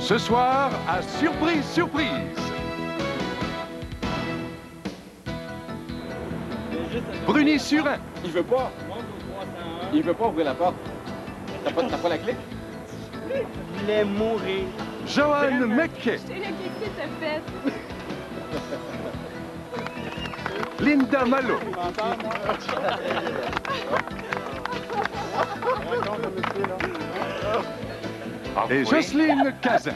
Ce soir, à Surprise, Surprise. Bruni-Surin. Il veut pas. Il veut pas ouvrir la porte. T'as pas la clé? Je voulais mourir. Joanne McKay. Je t'ai là, qu'est-ce que t'as fait? Linda Malo. Et Jocelyne Cazin.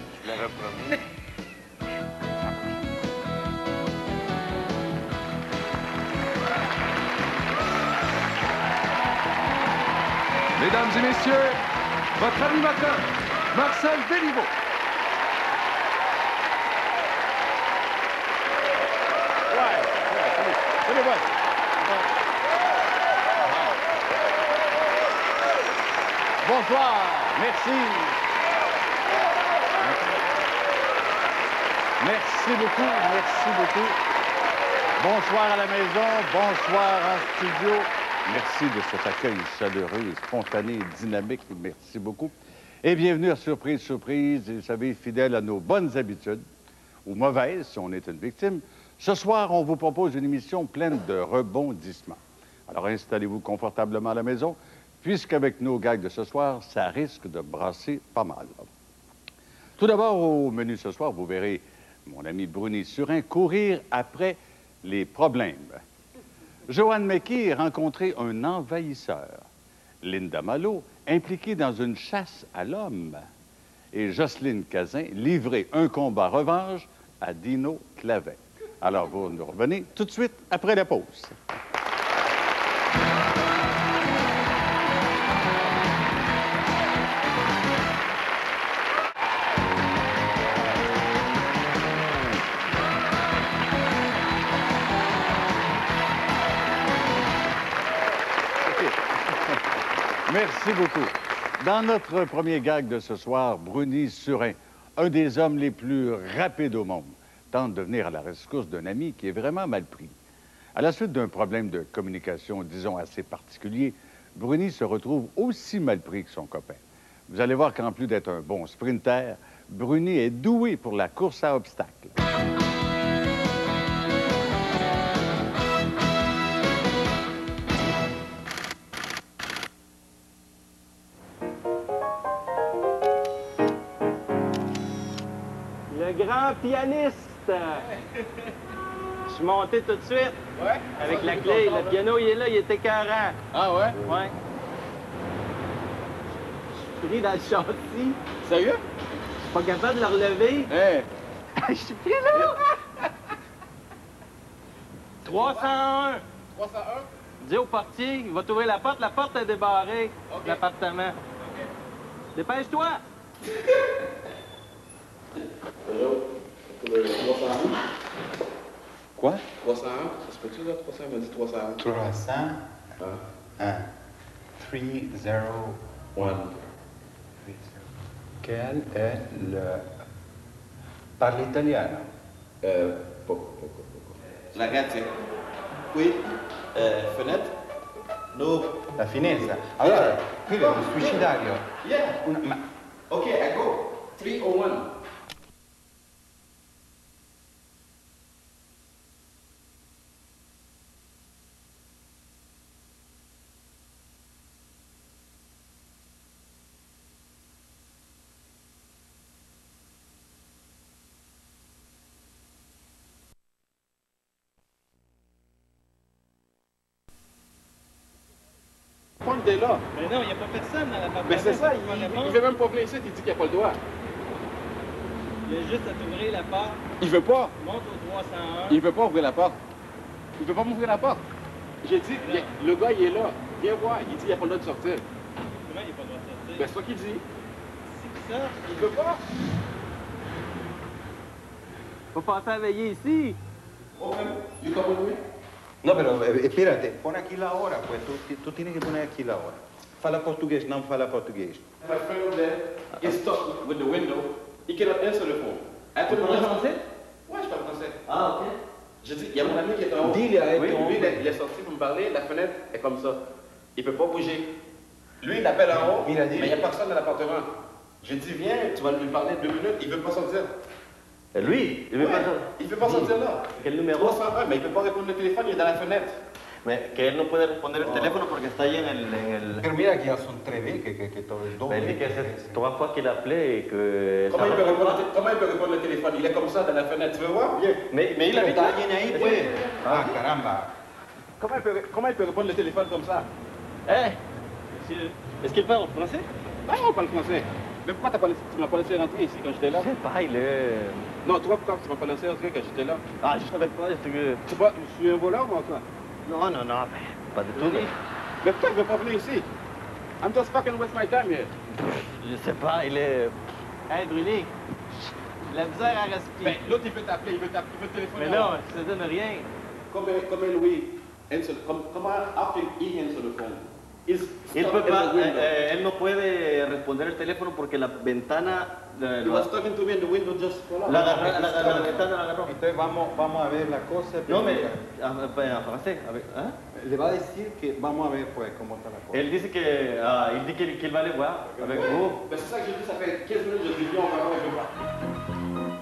Mesdames et messieurs, votre animateur, Marcel Béliveau. Bonsoir, merci. Merci beaucoup, merci beaucoup. Bonsoir à la maison, bonsoir en studio. Merci de cet accueil chaleureux, spontané, dynamique. Merci beaucoup. Et bienvenue à Surprise, Surprise. Et vous savez, fidèle à nos bonnes habitudes, ou mauvaises si on est une victime, ce soir, on vous propose une émission pleine de rebondissements. Alors installez-vous confortablement à la maison, puisqu'avec nos gags de ce soir, ça risque de brasser pas mal. Tout d'abord, au menu ce soir, vous verrez mon ami Bruni-Surin courir après les problèmes. Joanne McKay rencontrer un envahisseur. Linda Malo impliquée dans une chasse à l'homme. Et Jocelyne Cazin livrer un combat revanche à Dino Clavet. Alors, vous nous revenez tout de suite après la pause. Merci beaucoup. Dans notre premier gag de ce soir, Bruni-Surin, un des hommes les plus rapides au monde, tente de venir à la rescousse d'un ami qui est vraiment mal pris. À la suite d'un problème de communication, disons, assez particulier, Bruni se retrouve aussi mal pris que son copain. Vous allez voir qu'en plus d'être un bon sprinter, Bruni est doué pour la course à obstacles. Le grand pianiste. Je suis monté tout de suite. Ouais? Avec la clé. Le piano, il est là, il est écœurant. Ah ouais? Ouais. Je suis pris dans le châssis. Sérieux? Je suis pas capable de le relever. Hey. Je suis pris là. 301. 301? Dis au portier, il va t'ouvrir la porte est débarrée, OK. l'appartement. OK. Dépêche-toi! Quoi? 301, ça se peut-tu là? 300, il m'a dit 301. 300 1 301. Quel est le... Parle italiano. Poco. Ragazzi, qui, fenêtre, no. La finestra. Allora, quello è un suicidario. Yeah. Ma... Ok, I go. 301. Pointe est là. Mais non, il n'y a pas personne dans l'appartement. Mais c'est ça, Tu peux pas il veut même pas venir ici, il dit qu'il n'y a pas le droit. Il y a juste à t'ouvrir la porte. Il veut pas. Monte au 301. Il veut pas ouvrir la porte. Il veut pas m'ouvrir la porte. J'ai dit, le gars, il est là. Viens voir. Il dit qu'il n'y a pas le droit de sortir. Comment il n'y a pas le droit de sortir? Ben, c'est toi qui dis. C'est ça. Il veut pas. Faut passer à veiller ici. You come with me? No, pero espérate, pon aquí la hora, pues tú tienes que poner aquí la hora. Fala portugués, non fala portugués. My friend over there is stuck with the window. He cannot answer the phone. Tu parles français? Ouais, je parle français. Ah, OK. J'ai dit, il y a mon ami qui est en haut. Dis-le à Oui, ton lui, homme. il est sorti pour me parler. La fenêtre est comme ça. Il peut pas bouger. Lui, il appelle en haut, Il a dit- mais il n'y a personne dans l'appartement. J'ai dit, viens, tu vas lui parler 2 minutes, il veut pas sortir. Et lui, il veut Ouais, pas... il veut pas sortir là. Quel numéro? 301, mais il peut pas répondre le téléphone, il est dans la fenêtre. Mais que él no puede responder el teléfono porque está ahí en el... Pero mira que ya son 3 veces que todo el doble. Mais il dit que c'est 3 fois qu'il a appelé et que... Comment il peut répondre le téléphone? Il est comme ça dans la fenêtre, tu veux voir? Viens. Mais il Pero habite está là. alguien ahí, pues. Ah, caramba. Comment il peut répondre le téléphone comme ça? Eh, est-ce qu'il parle français? Ah, on parle français. Mais pourquoi tu m'as pas laissé rentrer ici quand j'étais là? Je sais pas, il est... Non, toi, pourquoi tu m'as pas laissé rentrer quand j'étais là? Ah, je savais pas, c'est que... Je suis un voleur, moi, quoi? Non, mais pas du tout. Mais pourquoi il veut pas venir ici? I'm just fucking waste my time here. Je sais pas, il est... Hey, Bruni, la misère à respirer. Mais l'autre, il veut t'appeler, il veut téléphoner. Mais non, ça donne rien. Comment Louis answer, comment how can he answer the phone? He's Él, stuck in the window. él no puede responder el teléfono porque la ventana... He was talking to me in the window just for La ventana la agarró. Entonces vamos a ver la cosa. No, pero- en francés. A ver, ¿ah? Le va a decir que vamos a ver pues cómo está la cosa. Él dice que... il dit qu'il va aller voir avec vous. Ben, c'est ça que j'ai dit, ça fait 15 minutes, je dis viens, on va voir, je vais voir.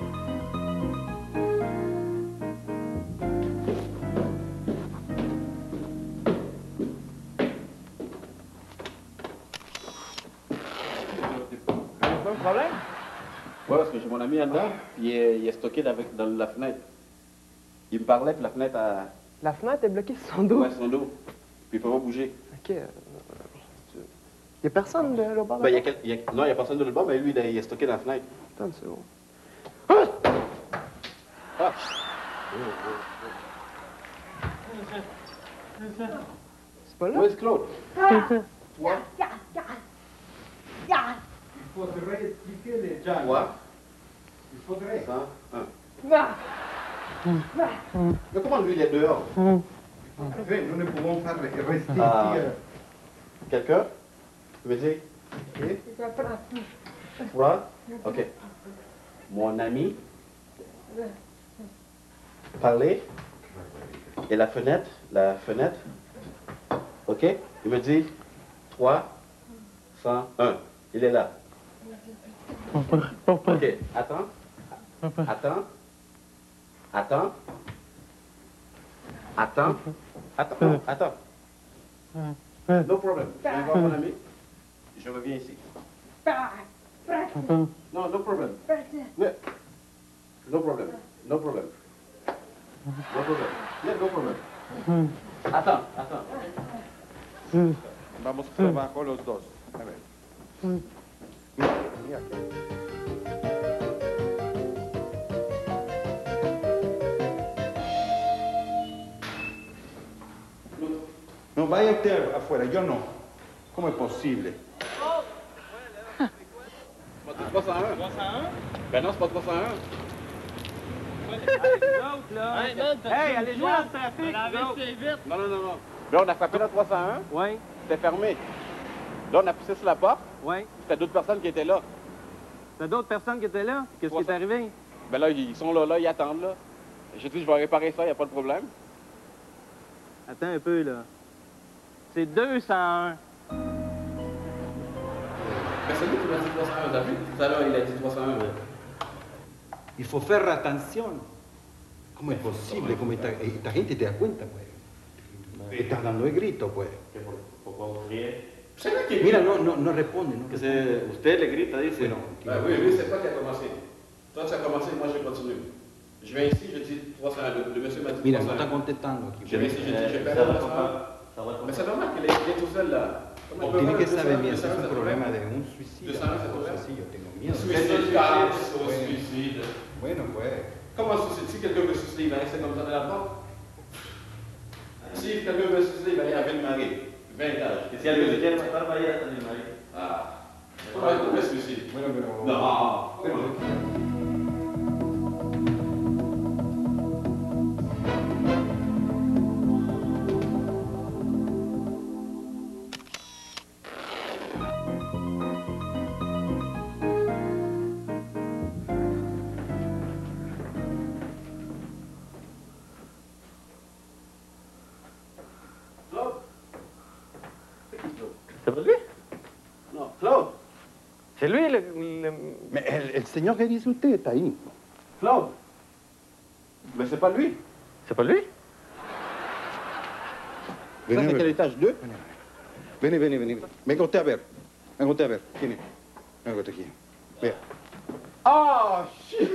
Pas de problème? Ouais, parce que j'ai mon ami en dedans, puis il est stocké dans la fenêtre. Il me parlait, puis la fenêtre a... La fenêtre est bloquée sur son dos. Ouais, son dos. Puis il peut pas bouger. Ok. Il y a personne de l'autre bord? Ben, non, il n'y a personne de l'autre bord, mais lui, il est stocké dans la fenêtre. Attends une seconde. Ah! C'est pas là? Where's Claude? Il faudrait expliquer les gens. Quoi? Il faudrait. Ça, Mais comment lui, il est dehors? Enfin, nous ne pouvons pas rester Ah. ici. Quelqu'un? Tu veux dire? Quoi? OK. Mon ami. Parler. Et la fenêtre. OK? Il me dit 301. Il est là. OK. Attends. Attends. No problem. Je vais voir mon ami. Je reviens ici. Non, no problem. Yeah. No problem. No problem. Yeah, no problem. Attends. Vamos abajo los dos. A ver. Mira. No, vaya usted afuera, yo no. ¿Cómo es posible? C'est pas 301. 301? Ben non, c'est pas 301. Hey, allez jouer dans le trafic! Non. Là, on a frappé la 301. Oui, C'était fermé. Là, on a poussé sur la porte. oui. C'était d'autres personnes qui étaient là. T'as d'autres personnes qui étaient là? Qu'est-ce qui est arrivé? Ben là, ils sont là, ils attendent là. J'ai dit, je vais réparer ça, il n'y a pas de problème. Attends un peu, là. C'est 201. Mais c'est lui qui m'a dit 301, t'as vu? Tout à l'heure, il a dit 301. Il faut faire attention. ¿Cómo es posible? ¿Cómo esta gente te da cuenta, pues? Está dando el grito, pues. C'est lui qui Mira, no responde, ¿no? Que c'est... Usted le grita, dice. Bueno, Ben oui, lui, c'est pas qui a commencé. Toi, tu as commencé, moi, j'ai continué. Je viens ici, je dis 301. Le monsieur m'a dit 301. mira, no está contestando aquí. Je viens ici, je dis, j'ai perdu 301. Mais c'est normal qu'il est tout seul là. Comment il peut Tiene faire que le saber 201, bien, si es un 201, problema de un suicidio. 201, c'est Cosas ouvert. así, yo tengo miedo. Suicide, suicide. Bueno, pues. Comment suicide? Si quelqu'un veut se suicider, il va rester comme ça dans la porte. Si quelqu'un veut se suicider, il va aller à Ville-Marie. 20 étages. Que si alguien se quiere matar, vaya a San María. Ah. Comment il se suicide? Bueno, pero. Non. Pero- C'est pas lui? Non. Claude! C'est lui Mais el señor que dice usted está ahí. Claude. Mais c'est pas lui. C'est pas lui? Ça, c'est quel étage? 2? Vení. Venga usted a ver. ¿Quién es? Venga usted aquí. Vea. Ah, shit!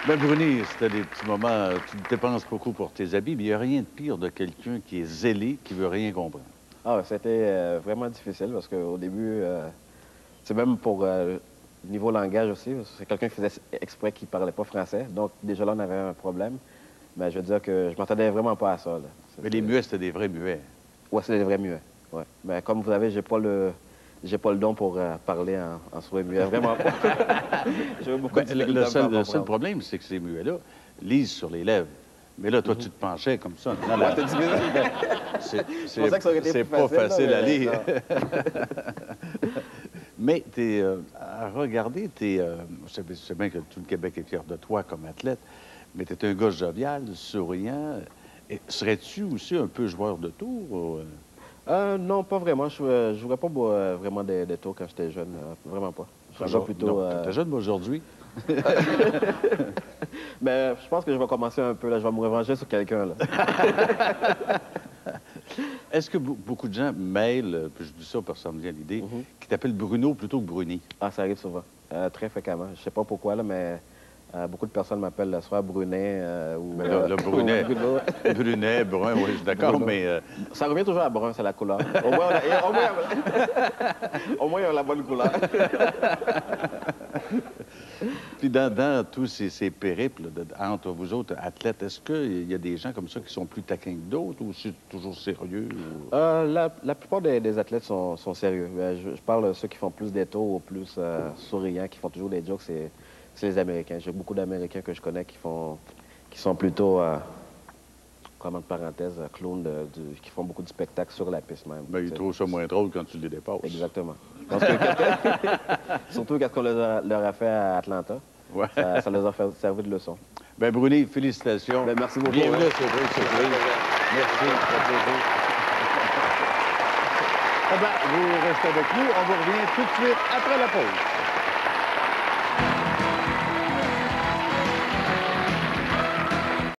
Ben Bruni, c'était des petits moments, tu dépenses beaucoup pour tes habits, mais il n'y a rien de pire de quelqu'un qui est zélé, qui veut rien comprendre. Ah, c'était vraiment difficile parce qu'au début, c'est même pour niveau langage aussi, c'est quelqu'un qui faisait exprès qui ne parlait pas français. Donc, déjà là, on avait un problème. Mais je veux dire que je m'attendais vraiment pas à ça. Là. Mais les muets, c'était des vrais muets. Oui, c'est des vrais muets. Ouais. Mais comme vous savez, j'ai pas le don pour parler en sourd muet. Vraiment pas. J'ai beaucoup Ben, de difficultés à me faire le seul comprendre. problème, c'est que ces muets-là lisent sur les lèvres. Mais là, toi, tu te penchais comme ça. Non, Ouais, t'as dit, c'est pensais que ça aurait été plus pas facile, facile là, à mais lire. Mais à regarder, je sais bien que tout le Québec est fier de toi comme athlète, mais tu es un gars jovial, souriant. Serais-tu aussi un peu joueur de tour? Non, pas vraiment. Je jouais pas vraiment des tours quand j'étais jeune. Vraiment pas. Je jouais plutôt... T'es jeune aujourd'hui? Mais je pense que je vais commencer un peu, là. Je vais me revenger sur quelqu'un, là. Est-ce que beaucoup de gens mêlent, puis je dis ça parce que ça me vient à l'idée, qui t'appellent Bruno plutôt que Bruni? Ah, ça arrive souvent. Très fréquemment. Je sais pas pourquoi, là, mais beaucoup de personnes m'appellent le soir Brunet ou... Mais le Brunet, ou Bruno. Brunet, Brun, oui, je suis d'accord, Bruno. mais... Ça revient toujours à brun, c'est la couleur. Au moins, on a la bonne couleur. Puis dans tous ces périples entre vous autres athlètes, est-ce qu'il y a des gens comme ça qui sont plus taquins que d'autres ou c'est toujours sérieux? Ou... La plupart des athlètes sont sérieux. Je parle de ceux qui font plus des tours ou plus souriants, qui font toujours des jokes, c'est les Américains. J'ai beaucoup d'Américains que je connais qui sont plutôt, comment de parenthèse, clowns, qui font beaucoup de spectacles sur la piste même. Ben, ils trouvent ça moins drôle quand tu les dépasses. Exactement. Je pense que surtout quand on leur a fait à Atlanta, Ouais. ça les a servi de leçon. Ben Bruni, félicitations. Ben, merci beaucoup. Bienvenue Ouais. à Surprise. Merci. Eh bien, vous restez avec nous. On vous revient tout de suite après la pause.